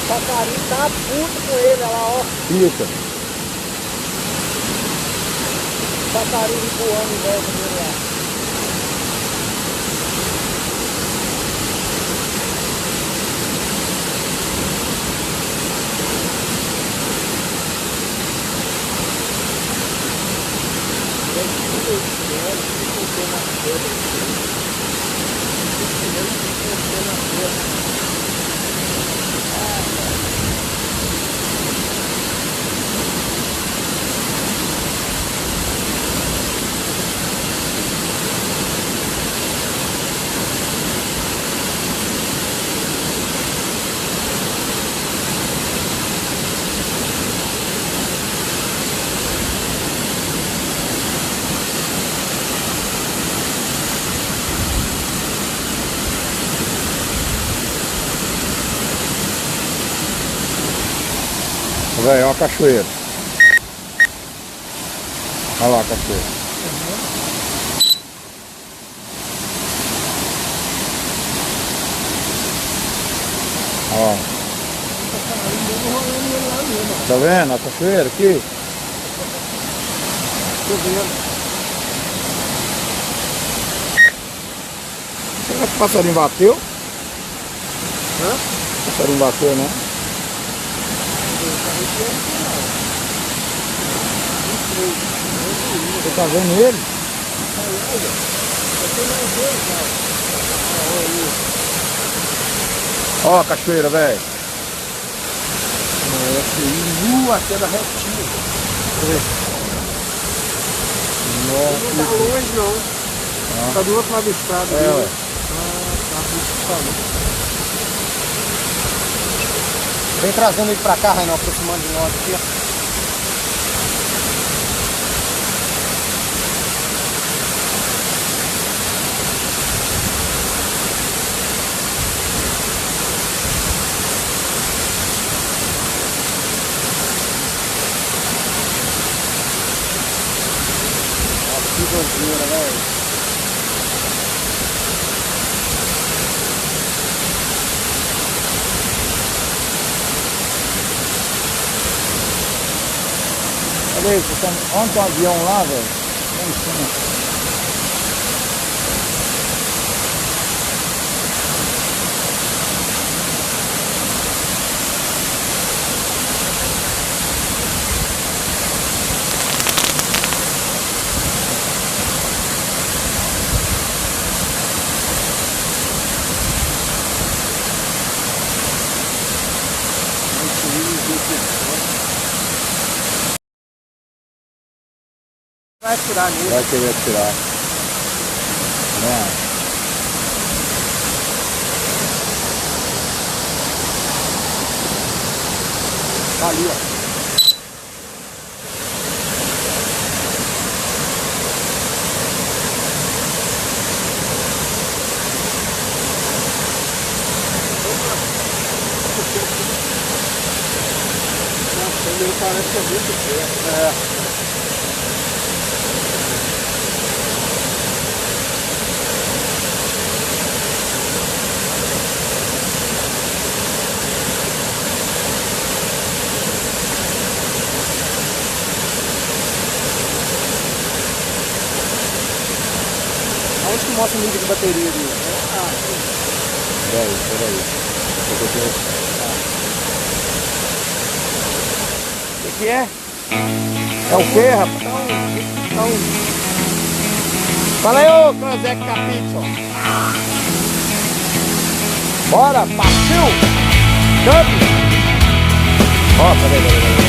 passarinho tá puto com ele, olha lá, ó. Fica. Passarinho voando em volta dele lá. É uma cachoeira. Olha lá a cachoeira. Ó. Tá vendo a cachoeira aqui? Tô vendo. Será que o passarinho bateu? Hã? O passarinho bateu, né? Você tá vendo ele? Ó a cachoeira, velho. Essa aí, aquela retinha. Nossa. Não tá longe não. Tá do outro lado do estado. É, vem trazendo ele pra cá, Rainão, aproximando de nós aqui, ó. Que doideira, velho. Olha isso, onde tem um avião lá, velho? Lá em cima. Vai atirar nele. Vai querer atirar. Não. Tá ali, ó. Ele parece que é muito perto. É. Onde que mostra o nível de bateria ali? Peraí. O que é? É o quê, rapaz? Fala aí, ô Zé Capito. Bora, partiu! Campo! Ó, peraí.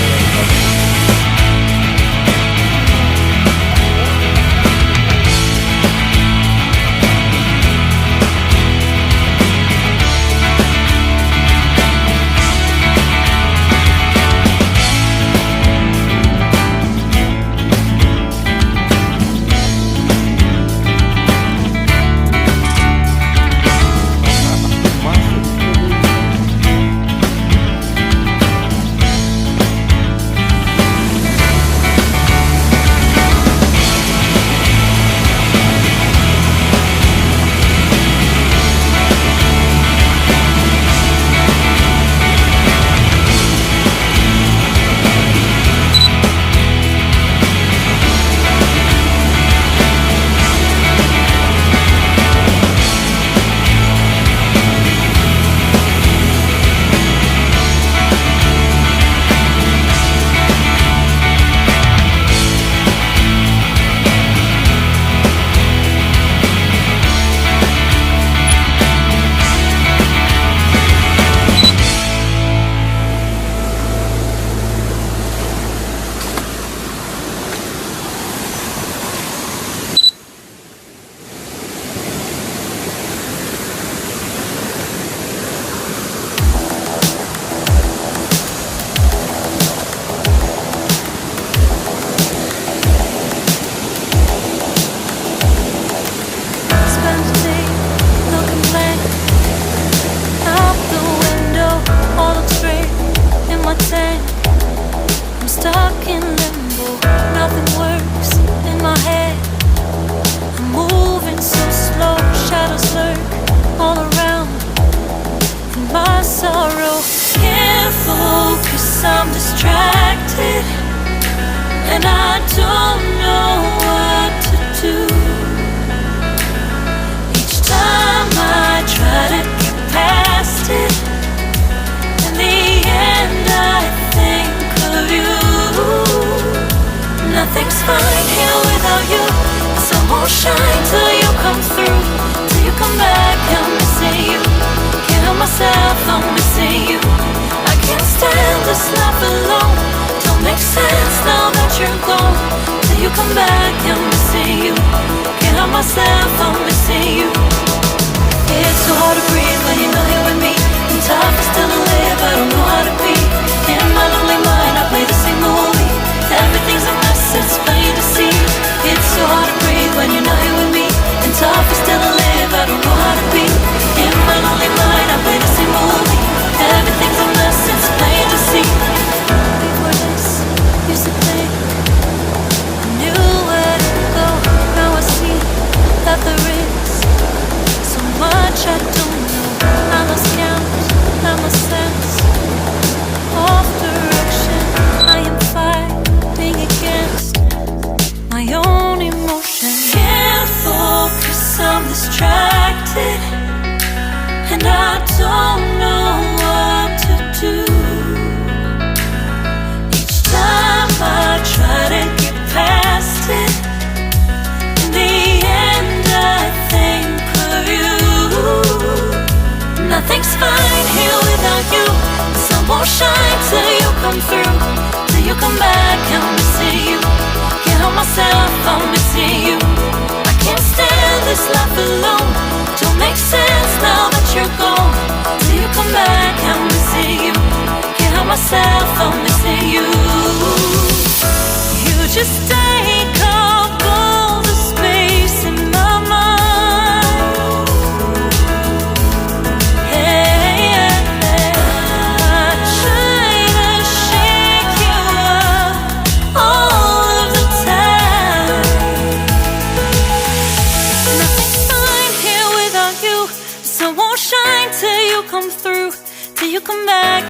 I'm distracted and I don't know what to do. Each time I try to get past it, in the end I think of you. Nothing's fine here without you. The sun won't shine till you come through, till you come back. I'm missing you. Can't help myself, I'm missing you. Can't stand this life alone. Don't make sense now that you're gone. Till you come back, I'm missing you. Can't help myself, I'm missing you. It's so hard to breathe when you're not here with me. And tough is still to live, I don't know how to be. In my lonely mind, I play the same movie. Everything's a mess, it's plain to see. It's so hard to breathe when you're not here with me. And tough is still to live, I don't know how to be. In my lonely mind, I play the same movie. Everything's a mess, it's plain to see. Before this, used to think I knew where to go. Now I see that there is so much I don't know. I lost count, I lost sense of direction. I am fighting against my own emotion. Can't focus, I'm distracted, and I don't know what to do. Each time I try to get past it, in the end I think of you. Nothing's fine here without you. The sun won't shine till you come through, till you come back. I'm missing you. Can't help myself, I'm missing you. I can't stand this life alone. Don't make sense now that you're gone. Till you come back, I'm missing you. Can't help myself, I'm missing you.